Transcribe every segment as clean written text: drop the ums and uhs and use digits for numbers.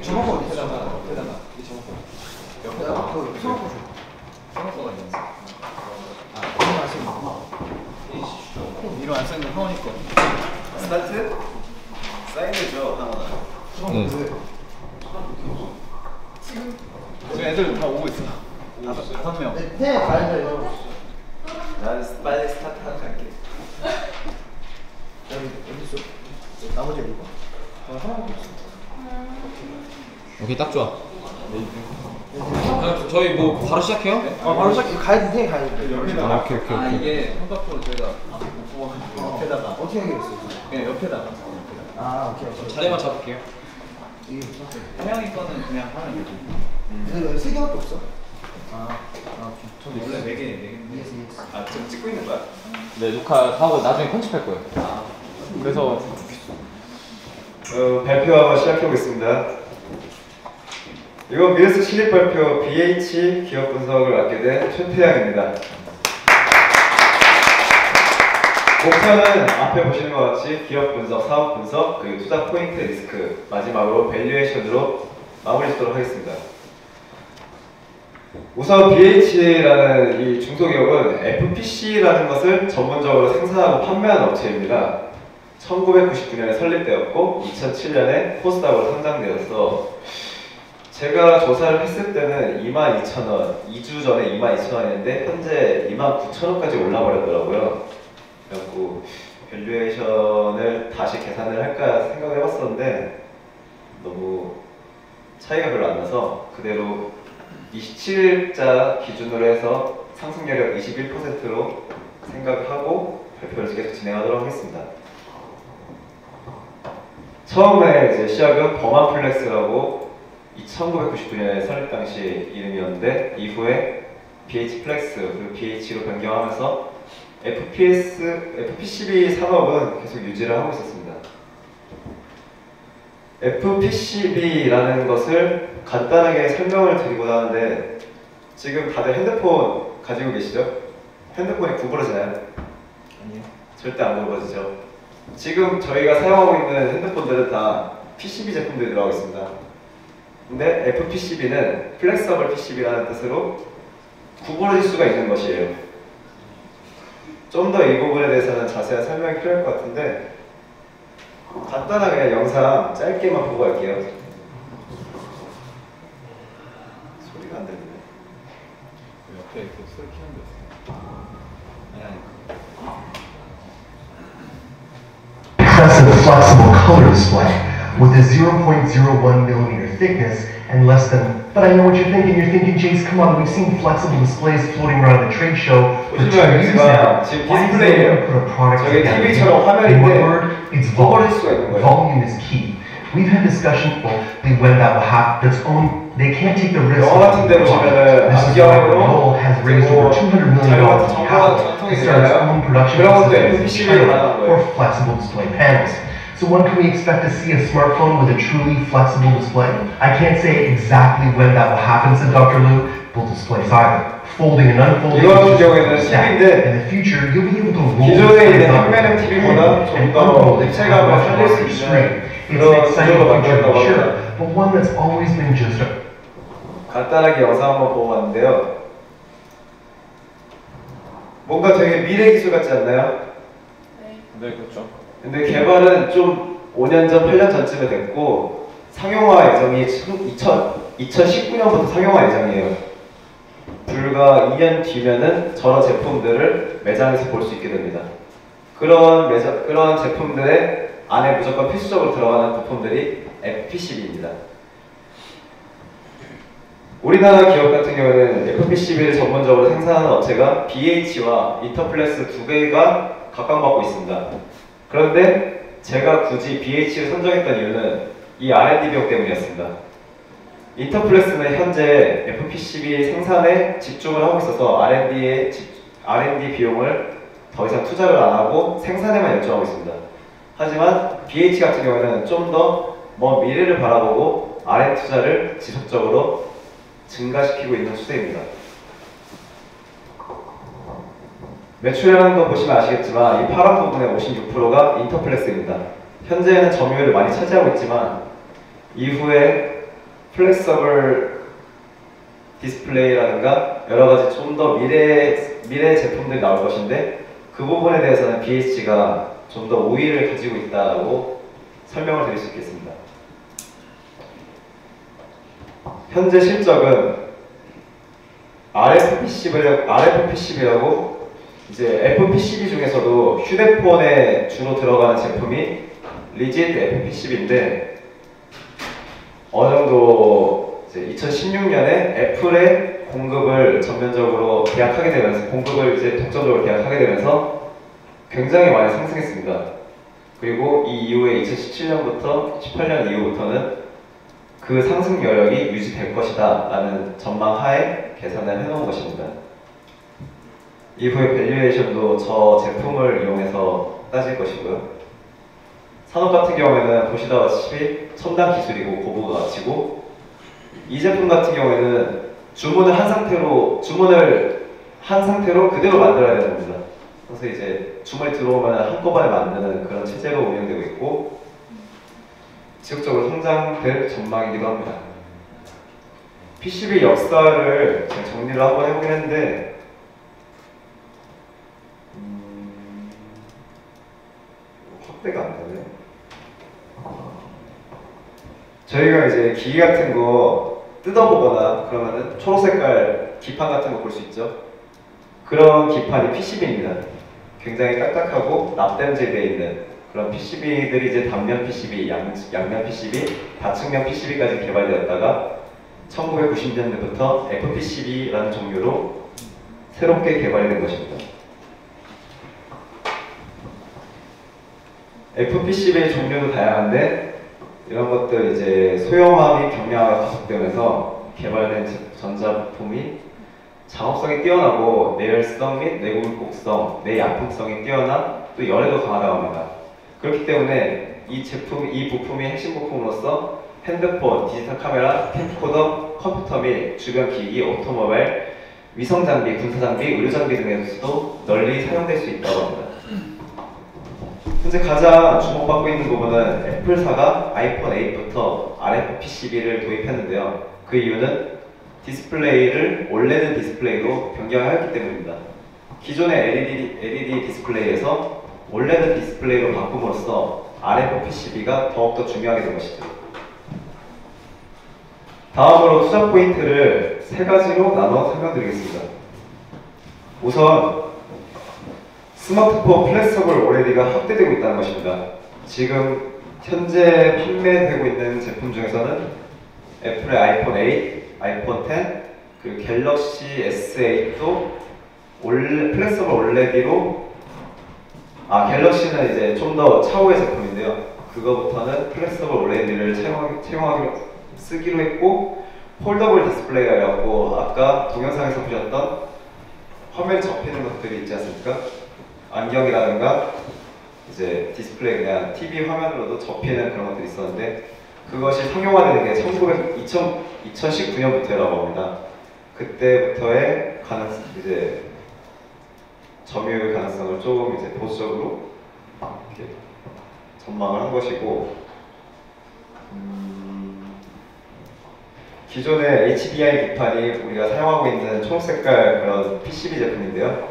저거 어디다가 이 저거 옆에다가 그 서거 줘. 서거가 있는데. 아, 이거 안 쓰는 거. 이거 안 쓰는 거 하원이 거. 스타트? 사인해줘 하원아. 네. 지금 애들 다 오고 있어. 5명. 네, 가야 돼요. 나는 빨리 스타트 하고 갈게. 어디 있어? 나머지 어디 봐? 하나밖에 없어. 오케이, 딱 좋아. 저희 뭐 바로 시작해요? 바로 시작. 가야 돼, 가야 돼. 옆에다가. 오케이. 이게 한바퀴로 저희가 못 뽑아가지고 옆에다가. 어떻게 하기로 했어? 그냥 옆에다가. 오케이. 자리만 잡을게요. 이게 태양이 거는 그냥 하면 되고. 여기 세 개밖에 없어. 오케이. 저 원래 4개. 아 지금 찍고 있는 거야? 네, 녹화하고 나중에 편집할 거예요. 그래서 발표 한번 시작해 보겠습니다. 이건 미래스 신입 발표 BH 기업 분석을 맡게 된 최태양입니다. 목표는 앞에 보시는 것 같이 기업 분석, 사업 분석, 그리고 투자 포인트 리스크, 마지막으로 밸류에이션으로 마무리 짓도록 하겠습니다. 우선 BH라는 이 중소기업은 FPC라는 것을 전문적으로 생산하고 판매하는 업체입니다. 1999년에 설립되었고 2007년에 코스닥으로 상장되어서 제가 조사를 했을 때는 22,000원, 2주 전에 22,000원이었는데 현재 29,000원까지 올라버렸더라고요. 그래갖고 밸류에이션을 다시 계산을 할까 생각을 해봤었는데 너무 차이가 별로 안 나서 그대로 27일자 기준으로 해서 상승률을 21%로 생각하고 발표를 계속 진행하도록 하겠습니다. 처음에 이제 시작은 버만플렉스라고 1999년에 설립 당시 이름이었는데 이후에 BH플렉스 그리고 BH로 변경하면서 FPCB 산업은 계속 유지를 하고 있었습니다. FPCB라는 것을 간단하게 설명을 드리고자 하는데 지금 다들 핸드폰 가지고 계시죠? 핸드폰이 구부러지나요? 아니요. 절대 안 구부러지죠. 지금 저희가 사용하고 있는 핸드폰들은 다 PCB 제품들이 들어가고 있습니다. 근데 FPCB는 플렉서블 PCB라는 뜻으로 구부러질 수가 있는 것이에요. 좀 더 이 부분에 대해서는 자세한 설명이 필요할 것 같은데 간단하게 그냥 영상 짧게만 보고 갈게요. 소리가 안 들리네. 옆에 이렇게 소리 키는 게 있어요. Excessive flexible color display with a 0.01mm thickness and less than. But I know what you're thinking. You're thinking, Jace, come on, we've seen flexible displays floating around the trade show for 2 years now. 지금 Why is it going to put a product 저기 together? TV처럼 In one 화면인데 word, it's 구부러질 수가 있는 volume. 거예요. Volume is key. We've had discussion when that will happen. They can't take the risk. 영화 같은 데 보시면은 This is why 안경으로 Renault has raised over $200 million in capital to start its own production facility in China for flexible display panels. So when can we expect to see a smartphone with a truly flexible display? I can't say exactly when that will happen, said Dr. Liu. Both displays either. Folding and unfolding. 이거 같은 경우에는 TV인데 In the future, you'll be able to roll 기존에 displays 있는 up 평면형 TV보다 and 좀 더 unroll it to have 입체감을 much 살릴 수 larger screen. 있는 It's an 그런 exciting 구조로 future 만들었다고 for sure, 합니다. but one that's always been just a 간단하게 영상 한번 보고 왔는데요. 뭔가 되게 미래 기술 같지 않나요? 네, 그렇죠. 근데 개발은 좀 5년 전, 8년 전쯤에 됐고 상용화 예정이 2019년부터 상용화 예정이에요. 불과 2년 뒤면은 저런 제품들을 매장에서 볼 수 있게 됩니다. 그런 제품들의 안에 무조건 필수적으로 들어가는 부품들이 FPCB입니다. 우리나라 기업 같은 경우에는 FPCB를 전문적으로 생산하는 업체가 BH와 인터플렉스 두 개가 각광받고 있습니다. 그런데 제가 굳이 BH를 선정했던 이유는 이 R&D 비용 때문이었습니다. 인터플렉스는 현재 FPCB 생산에 집중을 하고 있어서 R&D 비용을 더 이상 투자를 안 하고 생산에만 열중하고 있습니다. 하지만 BH 같은 경우에는 좀 더 먼 미래를 바라보고 R&D 투자를 지속적으로 증가시키고 있는 추세입니다. 매출이라는 거 보시면 아시겠지만 이 파란 부분의 56%가 인터플렉스입니다. 현재는 점유율을 많이 차지하고 있지만 이후에 플렉서블 디스플레이라든가 여러 가지 좀 더 미래 제품들이 나올 것인데 그 부분에 대해서는 BH가 좀 더 우위를 가지고 있다고 설명을 드릴 수 있겠습니다. 현재 실적은 RFP10이라고 이제 FP10 중에서도 휴대폰에 주로 들어가는 제품이 리짓 FP10인데 어느 정도 이제 2016년에 애플의 공급을 전면적으로 계약하게 되면서 공급을 이제 독점적으로 계약하게 되면서 굉장히 많이 상승했습니다. 그리고 이 이후에 2017년부터 18년 이후부터는 그 상승 여력이 유지될 것이다 라는 전망 하에 계산을 해놓은 것입니다. 이후에 밸류에이션도 저 제품을 이용해서 따질 것이고요. 산업 같은 경우에는 보시다시피 첨단 기술이고 고부가 가치고 이 제품 같은 경우에는 주문을 한 상태로 그대로 만들어야 되는 겁니다. 그래서 이제 주문이 들어오면 한꺼번에 만드는 그런 체제로 운영되고 있고 지속적으로 성장될 전망이기도 합니다. PCB 역사를 제가 정리를 한번 해보긴 했는데 확대가 안 되네. 저희가 이제 기기 같은 거 뜯어보거나 그러면은 초록색깔 기판 같은 거 볼 수 있죠. 그런 기판이 PCB입니다. 굉장히 딱딱하고 납땜질되어 있는 그런 PCB들이 이제 단면 PCB, 양면 PCB, 다측면 PCB까지 개발되었다가 1990년대부터 FPCB라는 종류로 새롭게 개발이 된 것입니다. FPCB의 종류도 다양한데 이런 것들 이제 소형화 및 경량화가 가속되면서 개발된 전자부품이 작업성이 뛰어나고 내열성 및 내구곡성, 내약품성이 뛰어나 또 열에도 강하다고 합니다. 그렇기 때문에 이 부품이 핵심 부품으로서 핸드폰, 디지털 카메라, 캠코더, 컴퓨터 및 주변 기기, 오토모바일, 위성 장비, 군사 장비, 의료 장비 등에서도 널리 사용될 수 있다고 합니다. 현재 가장 주목받고 있는 부분은 애플사가 아이폰 8부터 RFPCB를 도입했는데요. 그 이유는 디스플레이를 OLED 디스플레이로 변경하였기 때문입니다. 기존의 LED 디스플레이에서 OLED 디스플레이로 바꿈으로써 RFPCB가 더욱더 중요하게 된 것이죠. 다음으로 투자 포인트를 세 가지로 나눠 설명드리겠습니다. 우선 스마트폰 플렉서블 OLED가 확대되고 있다는 것입니다. 지금 현재 판매되고 있는 제품 중에서는 애플의 아이폰 8, 아이폰 10, 그리고 갤럭시 S8도 플렉서블 OLED로 갤럭시는 이제 좀 더 차후의 제품인데요. 그거부터는 플렉서블 OLED를 쓰기로 했고 폴더블 디스플레이가 있고 아까 동영상에서 보셨던 화면에 접히는 것들이 있지 않습니까? 안경이라든가 이제 디스플레이 그냥 TV 화면으로도 접히는 그런 것들이 있었는데 그것이 상용화되는 게 2019년부터라고 합니다. 그때부터의 이제 점유율 가능성을 조금 이제 보수적으로 이렇게 전망을 한 것이고 기존의 HDI 기판이 우리가 사용하고 있는 초록색깔 그런 PCB 제품인데요.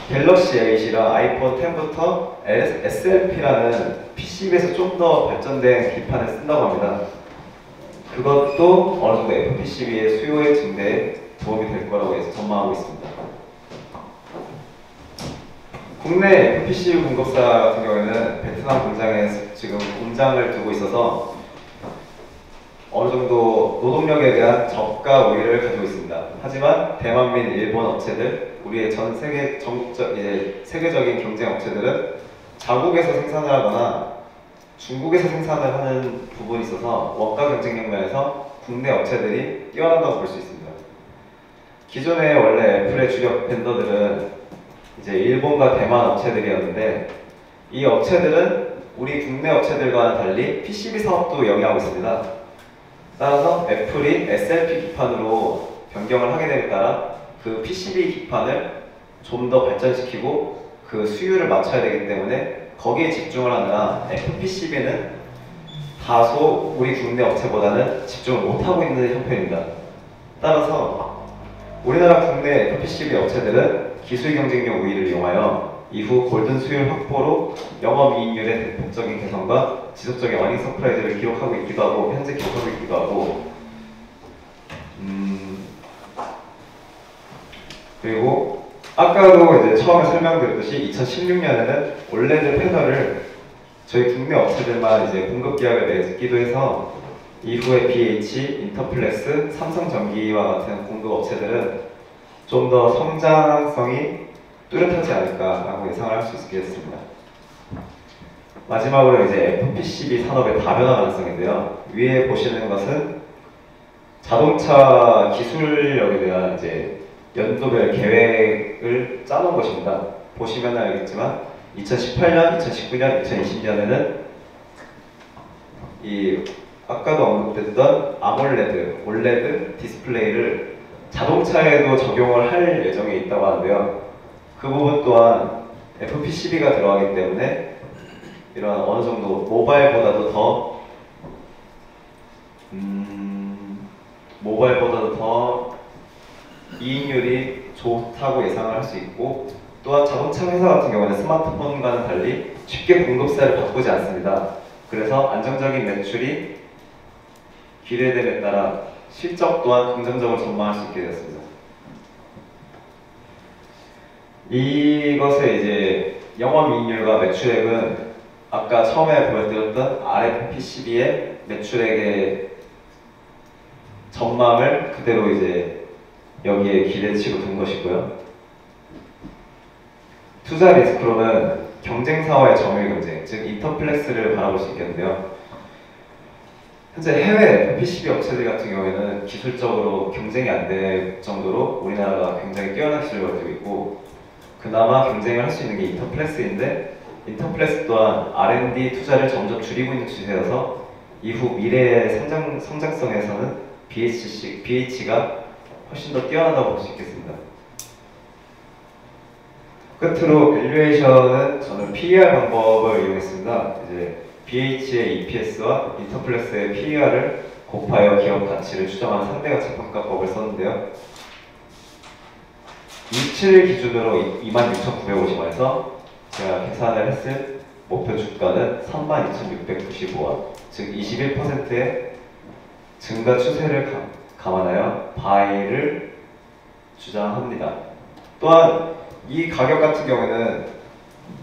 갤럭시 8이랑 아이폰 10부터 SLP라는 PCB에서 좀 더 발전된 기판을 쓴다고 합니다. 그것도 어느 정도 FPCB의 수요의 증대에 도움이 될 거라고 해서 전망하고 있습니다. 국내 FPCB 공급사 같은 경우에는 베트남 공장에 지금 공장을 두고 있어서 어느 정도 노동력에 대한 저가 우위를 가지고 있습니다. 하지만 대만 및 일본 업체들, 우리의 전 세계 세계적인 경쟁 업체들은 자국에서 생산을 하거나 중국에서 생산을 하는 부분이 있어서 원가 경쟁력 면에서 국내 업체들이 뛰어난다고 볼 수 있습니다. 기존에 원래 애플의 주력 벤더들은 이제 일본과 대만 업체들이었는데 이 업체들은 우리 국내 업체들과는 달리 PCB 사업도 영위하고 있습니다. 따라서 애플이 SLP 기판으로 변경을 하게 됨에 따라 그 PCB 기판을 좀 더 발전시키고 그 수율을 맞춰야 되기 때문에 거기에 집중을 하느라 FPCB는 다소 우리 국내 업체보다는 집중을 못하고 있는 형편입니다. 따라서 우리나라 국내 FPCB 업체들은 기술 경쟁력 우위를 이용하여 이후 골든 수율 확보로 영업이익률의 대폭적인 개선과 지속적인 어닝 서프라이즈를 기록하고 있기도 하고 현재 기록하고 있기도 하고 그리고 아까도 이제 처음에 설명드렸듯이 2016년에는 올레드 패널을 저희 국내 업체들만 이제 공급 계약을 맺기도 해서 이후에 BH, 인터플렉스, 삼성전기와 같은 공급 업체들은 좀 더 성장성이 뚜렷하지 않을까라고 예상을 할 수 있겠습니다. 마지막으로 이제 FPCB 산업의 다변화 가능성인데요. 위에 보시는 것은 자동차 기술력에 대한 이제 연도별 계획을 짜놓은 것입니다. 보시면 알겠지만 2018년, 2019년, 2020년에는 이 아까도 언급됐던 아몰레드, 올레드 디스플레이를 자동차에도 적용을 할 예정에 있다고 하는데요. 그 부분 또한 FPCB가 들어가기 때문에 이런 어느 정도 모바일보다도 더 이익률이 좋다고 예상을 할 수 있고 또한 자동차 회사 같은 경우는 스마트폰과는 달리 쉽게 공급사를 바꾸지 않습니다. 그래서 안정적인 매출이 기대됨에 따라 실적 또한 긍정적으로 전망할 수 있게 되었습니다. 이것의 이제 영업이익률과 매출액은 아까 처음에 보여드렸던 RFPCB의 매출액의 전망을 그대로 이제 여기에 기대치로 둔 것이고요. 투자 리스크로는 경쟁사와의 점유율 경쟁, 즉 인터플렉스를 바라볼 수 있겠는데요. 현재 해외 FPCB 업체들 같은 경우에는 기술적으로 경쟁이 안 될 정도로 우리나라가 굉장히 뛰어난 기술을 가지고 있고 그나마 경쟁을 할 수 있는 게 인터플렉스인데 인터플렉스 또한 R&D 투자를 점점 줄이고 있는 추세여서 이후 미래의 성장성에서는 BH가 훨씬 더 뛰어나다고 볼 수 있겠습니다. 끝으로 밸류에이션은 저는 PER 방법을 이용했습니다. 이제 BH의 EPS와 인터플렉스의 PER을 곱하여 기업 가치를 추정한 상대가치 평가법을 썼는데요. 27일 기준으로 26,950원에서 제가 계산을 했을 목표 주가는 32,695원, 즉 21%의 증가 추세를 감안하여 바이를 주장합니다. 또한 이 가격 같은 경우에는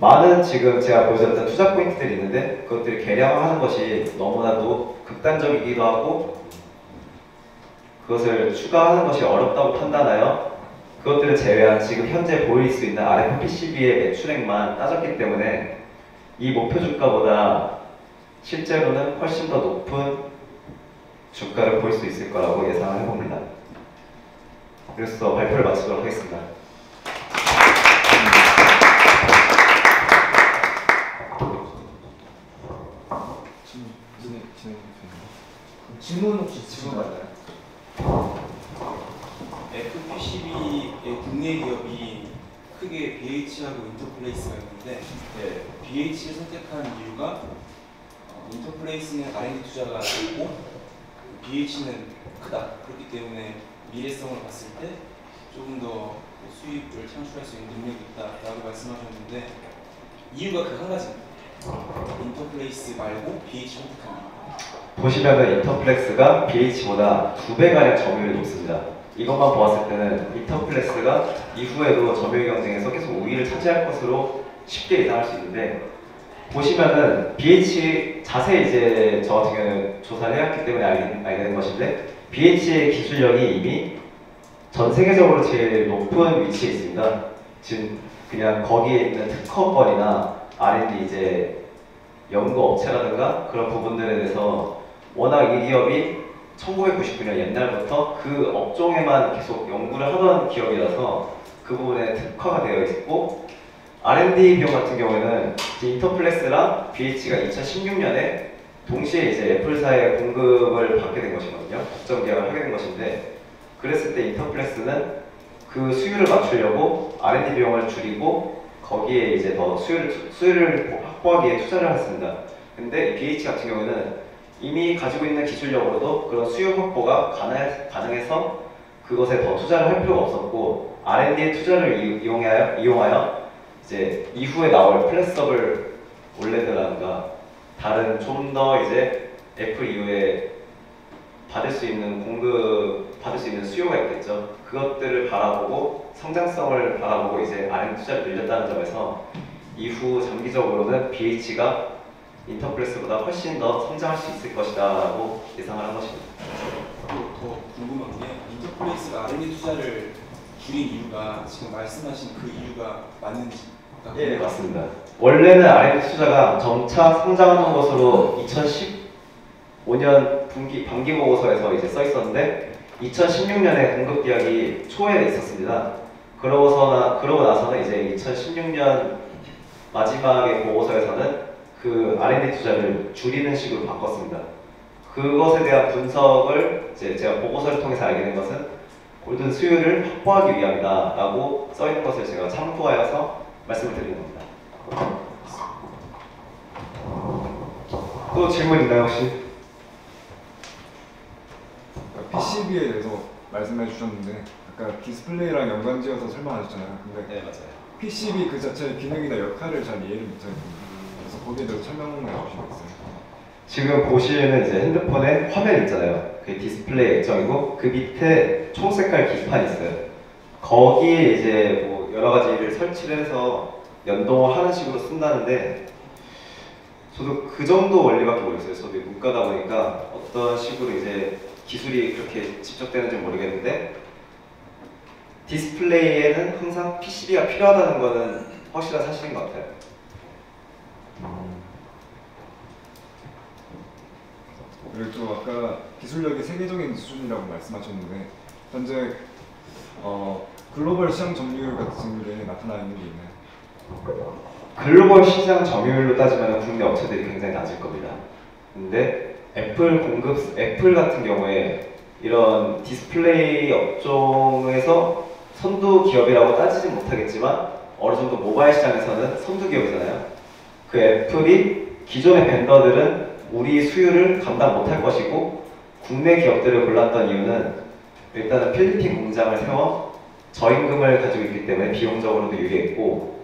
많은 지금 제가 보여드렸던 투자 포인트들이 있는데 그것들을 계량화하는 것이 너무나도 극단적이기도 하고 그것을 추가하는 것이 어렵다고 판단하여 그것들을 제외한 지금 현재 보일 수 있는 RFPCB의 매출액만 따졌기 때문에 이 목표 주가보다 실제로는 훨씬 더 높은 주가를 보일 수 있을 거라고 예상을 해봅니다. 그래서 발표를 마치도록 하겠습니다. 질문 혹시 질문 맞나요? FPCB의 국내 기업이 크게 BH하고 인터플레이스가 있는데 BH를 선택한 이유가 인터플레이스는 R&D 투자가 있고 BH는 크다. 그렇기 때문에 미래성을 봤을 때 조금 더 수익을 창출할 수 있는 능력이 있다라고 말씀하셨는데 이유가 그 한 가지입니다. 인터플레이스 말고 BH 선택합니다. 보시면은 인터플렉스가 BH보다 2배가량 점유율이 높습니다. 이것만 보았을 때는 인터플렉스가 이후에도 점유율 경쟁에서 계속 우위를 차지할 것으로 쉽게 예상할 수 있는데 보시면은 BH 자세히 이제 저 같은 경우는 조사를 해왔기 때문에 알게 된 것인데 BH의 기술력이 이미 전 세계적으로 제일 높은 위치에 있습니다. 지금 그냥 거기에 있는 특허권이나 R&D 이제 연구 업체라든가 그런 부분들에 대해서 워낙 이 기업이 1999년 옛날부터 그 업종에만 계속 연구를 하던 기업이라서 그 부분에 특화가 되어 있고 R&D 비용 같은 경우에는 인터플렉스랑 BH가 2016년에 동시에 이제 애플사에 공급을 받게 된 것이거든요. 국정 계약을 하게 된 것인데 그랬을 때 인터플렉스는 그 수율을 맞추려고 R&D 비용을 줄이고 거기에 이제 더 수요를 확보하기에 투자를 했습니다. 근데 이 BH 같은 경우에는 이미 가지고 있는 기술력으로도 그런 수요 확보가 가능해서 그것에 더 투자를 할 필요가 없었고 R&D의 투자를 이용하여 이제 이후에 나올 플랫서블 올레드라든가 다른 좀 더 이제 애플 이후에 받을 수 있는 수요가 있겠죠. 그것들을 바라보고 성장성을 바라보고 이제 R&D 투자를 늘렸다는 점에서 이후 장기적으로는 BH가 인터플렉스보다 훨씬 더 성장할 수 있을 것이다라고 예상을 한 것입니다. 더 궁금한 게 인터플레이스가 R&D 투자를 줄인 이유가 지금 말씀하신 그 이유가 맞는지. 예, 맞습니다. 원래는 R&D 투자가 점차 성장하는 것으로 2015년 반기 보고서에서 이제 써 있었는데 2016년에 공급 계약이 초에 있었습니다. 그러고 나서는 이제 2016년 마지막의 보고서에서는 그 R&D 투자를 줄이는 식으로 바꿨습니다. 그것에 대한 분석을 이제 제가 보고서를 통해서 알게 된 것은 골든 수요를 확보하기 위함이다라고 써 있는 것을 제가 참고하여서 말씀을 드리는 겁니다. 또 질문 있나요 혹시? PCB에 대해서 말씀해 주셨는데 아까 디스플레이랑 연관지어서 설명하셨잖아요. 근데 네, 맞아요. PCB 그 자체의 기능이나 역할을 잘 이해를 못하겠거든요. 그래서 거기에 대해서 설명해 주시겠어요? 지금 보시는 이제 핸드폰에 화면 있잖아요. 그 디스플레이 액정이고 그 밑에 초록색깔 기판이 있어요. 거기에 이제 뭐 여러 가지를 설치를 해서 연동을 하는 식으로 쓴다는데 저도 그 정도 원리밖에 모르겠어요. 저도 문과다 보니까 어떤 식으로 이제 기술이 그렇게 집적되는지 모르겠는데 디스플레이에는 항상 PCB가 필요하다는 거는 확실한 사실인 것 같아요. 그리고 또 아까 기술력이 세계적인 수준이라고 말씀하셨는데 현재 글로벌 시장 점유율 같은 게 나타나 있는 게 있나요? 글로벌 시장 점유율로 따지면 국내 업체들이 굉장히 낮을 겁니다. 근데 애플 같은 경우에 이런 디스플레이 업종에서 선두 기업이라고 따지진 못하겠지만 어느 정도 모바일 시장에서는 선두 기업이잖아요. 그 애플이 기존의 벤더들은 우리 수요를 감당 못할 것이고 국내 기업들을 골랐던 이유는 일단은 필리핀 공장을 세워 저임금을 가지고 있기 때문에 비용적으로도 유리했고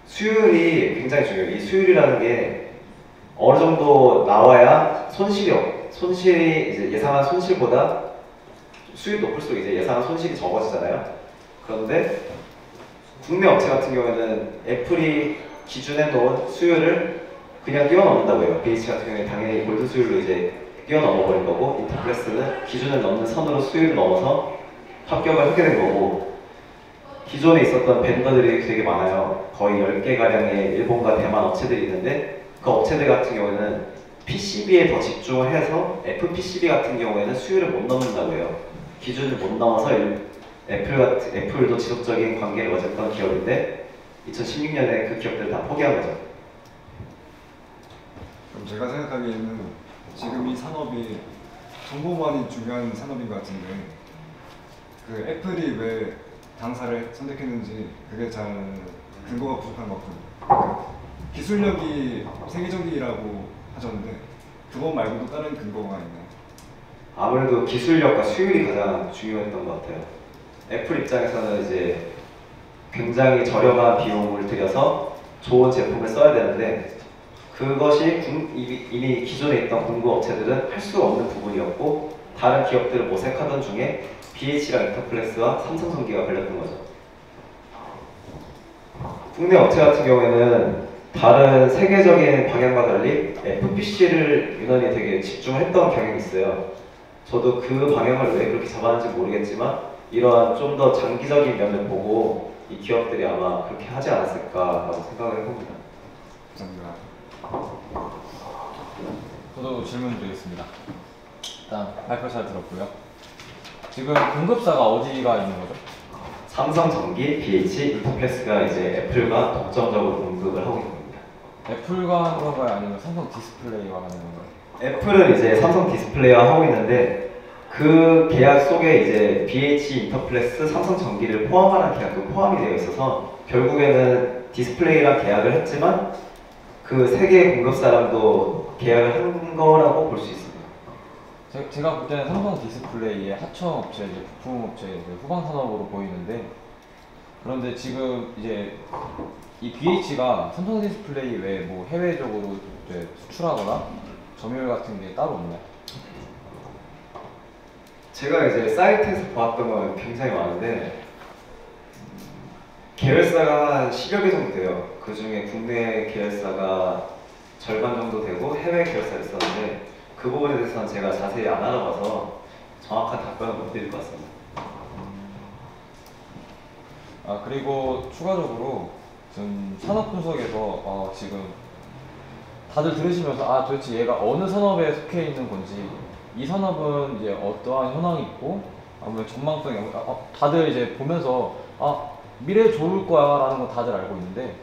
수율이 굉장히 중요해요. 이 수율이라는 게 어느 정도 나와야 손실이 이제 예상한 손실보다 수율이 높을수록 이제 예상한 손실이 적어지잖아요. 그런데 국내 업체 같은 경우에는 애플이 기준에 놓은 수율을 그냥 뛰어넘는다고 해요. BH 같은 경우에 당연히 골든 수율로 이제 뛰어넘어 버린 거고 인터플렉스는 기준을 넘는 선으로 수율을 넘어서 합격을 하게 된 거고 기존에 있었던 벤더들이 되게 많아요. 거의 10개가량의 일본과 대만 업체들이 있는데 그 업체들 같은 경우에는 PCB에 더 집중을 해서 FPCB 같은 경우에는 수율을 못 넘는다고 해요. 기준을 못 넘어서 애플도 지속적인 관계를 맺었던 기업인데 2016년에 그 기업들을 다 포기한 거죠. 그럼 제가 생각하기에는 지금 이 산업이 정보만이 중요한 산업인 것 같은데 그 애플이 왜 당사를 선택했는지 그게 잘 근거가 부족한 것 같거든요. 그러니까 기술력이 세계적이라고 하셨는데 그것 말고도 다른 근거가 있나요? 아무래도 기술력과 수율이 가장 중요했던 것 같아요. 애플 입장에서는 이제 굉장히 저렴한 비용을 들여서 좋은 제품을 써야 되는데 그것이 이미 기존에 있던 공급 업체들은 할 수 없는 부분이었고 다른 기업들을 모색하던 중에 BH랑 인터플렉스와 삼성전기가 걸렸던 거죠. 국내 업체 같은 경우에는 다른 세계적인 방향과 달리 FPC를 유난히 되게 집중했던 경향이 있어요. 저도 그 방향을 왜 그렇게 잡았는지 모르겠지만 이러한 좀 더 장기적인 면을 보고 이 기업들이 아마 그렇게 하지 않았을까라고 생각을 해봅니다. 감사합니다. 저도 질문 드리겠습니다. 일단 발표 잘 들었고요. 지금 공급사가 어디가 있는 거죠? 삼성전기, BH, 인터플렉스가 이제 애플과 독점적으로 공급을 하고 있는 겁니다. 애플과 하는 건가요? 아니면 삼성 디스플레이와 하는 건가요? 애플은 이제 삼성 디스플레이와 하고 있는데 그 계약 속에 이제 BH, 인터플렉스, 삼성전기를 포함하는 계약도 포함이 되어 있어서 결국에는 디스플레이랑 계약을 했지만 그 세 개의 공급사랑도 계약을 한 거라고 볼 수 있습니다. 제가 볼 때는 삼성 디스플레이의 하청업체, 이제 부품업체, 후방 산업으로 보이는데, 그런데 지금 이제 이 BH가 삼성 디스플레이 외에 뭐 해외적으로 이제 수출하거나 점유율 같은 게 따로 없나요? 제가 이제 사이트에서 보았던 건 굉장히 많은데 계열사가 한 10여 개 정도 돼요. 그 중에 국내 계열사가 절반 정도 되고 해외 계열사가 있었는데 그 부분에 대해서는 제가 자세히 안 알아봐서 정확한 답변을 못 드릴 것 같습니다. 아, 그리고 추가적으로 지금 산업 분석에서 지금 다들 들으시면서 도대체 얘가 어느 산업에 속해 있는 건지, 이 산업은 이제 어떠한 현황이 있고 아무래도 전망성이 다들 이제 보면서 미래에 좋을 거야 라는 건 다들 알고 있는데,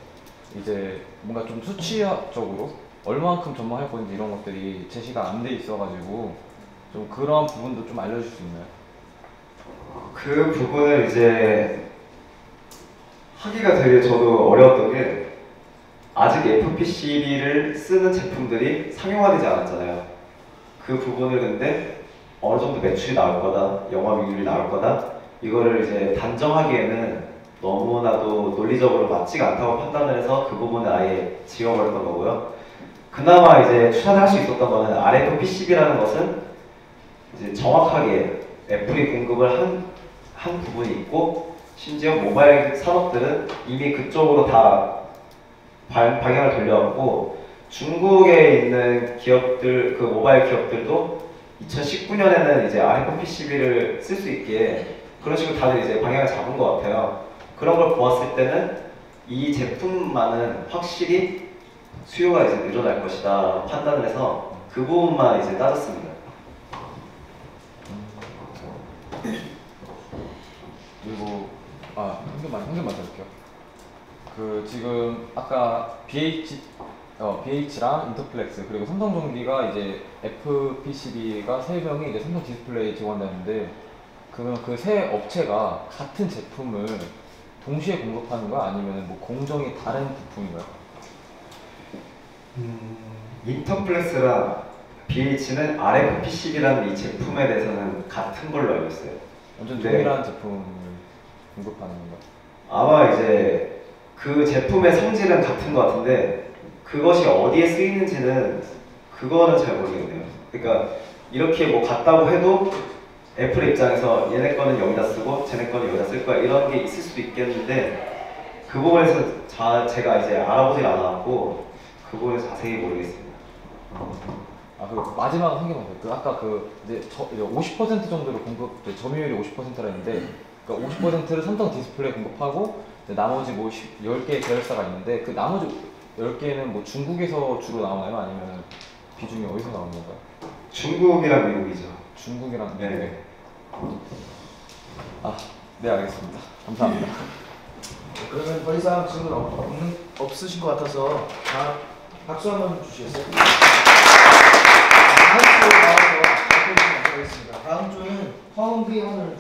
이제 뭔가 좀 수치적으로 얼마만큼 전망할 건지 이런 것들이 제시가 안 돼 있어가지고 좀 그런 부분도 좀 알려줄 수 있나요? 그 부분을 이제 하기가 되게 저도 어려웠던 게 아직 FPCB를 쓰는 제품들이 상용화되지 않았잖아요. 그 부분을 근데 어느 정도 매출이 나올 거다, 영업이익률이 나올 거다, 이거를 이제 단정하기에는 너무나도 논리적으로 맞지가 않다고 판단을 해서 그 부분을 아예 지워버렸던 거고요. 그나마 이제 추산을 할 수 있었던 거는 RFPCB라는 것은 이제 정확하게 애플이 공급을 한 부분이 있고, 심지어 모바일 산업들은 이미 그쪽으로 다 방향을 돌려왔고, 중국에 있는 기업들, 그 모바일 기업들도 2019년에는 이제 RFPCB를 쓸 수 있게 그런 식으로 다들 이제 방향을 잡은 것 같아요. 그런 걸 보았을 때는 이 제품만은 확실히 수요가 이제 늘어날 것이다 판단을 해서 그 부분만 이제 따졌습니다. 그리고 한 개만 더 할게요. 그 지금 아까 BH랑 인터플렉스 그리고 삼성전기가 이제 FPCB가 3명이 이제 삼성 디스플레이 지원되는데, 그러면 그 세 업체가 같은 제품을 동시에 공급하는 거야? 아니면 뭐 공정이 다른 부품인가요? 인터플렉스랑 BH는 RFPCB라는 이 제품에 대해서는 같은 걸로 알고 있어요. 완전 네. 동일한 제품을 공급하는 건가요? 아마 이제 그 제품의 성질은 같은 것 같은데 그것이 어디에 쓰이는지는 그거는 잘 모르겠네요. 그러니까 이렇게 뭐 같다고 해도 애플 입장에서 얘네 거는 여기다 쓰고 쟤네 거는 여기다 쓸 거야 이런 게 있을 수도 있겠는데 그 부분에서 제가 이제 알아보질 않았고 그 부분에서 자세히 모르겠습니다. 그 마지막 한 개만 더. 그 아까 이제 50% 정도로 점유율이 50%라 했는데, 그러니까 50%를 삼성 디스플레이 공급하고 나머지 뭐 10개의 계열사가 있는데, 그 나머지 10개는 뭐 중국에서 주로 나오나요? 아니면 비중이 어디서 나오는 건가요? 중국이랑 미국이죠. 중국이랑 미국. 네. 네, 알겠습니다. 감사합니다. 그러면 더 이상 질문 없으신 것 같아서 박수 한번 주시겠어요? 다음 주에 나와서 발표해 주시면 감사하겠습니다. 다음 주는 화음비 오늘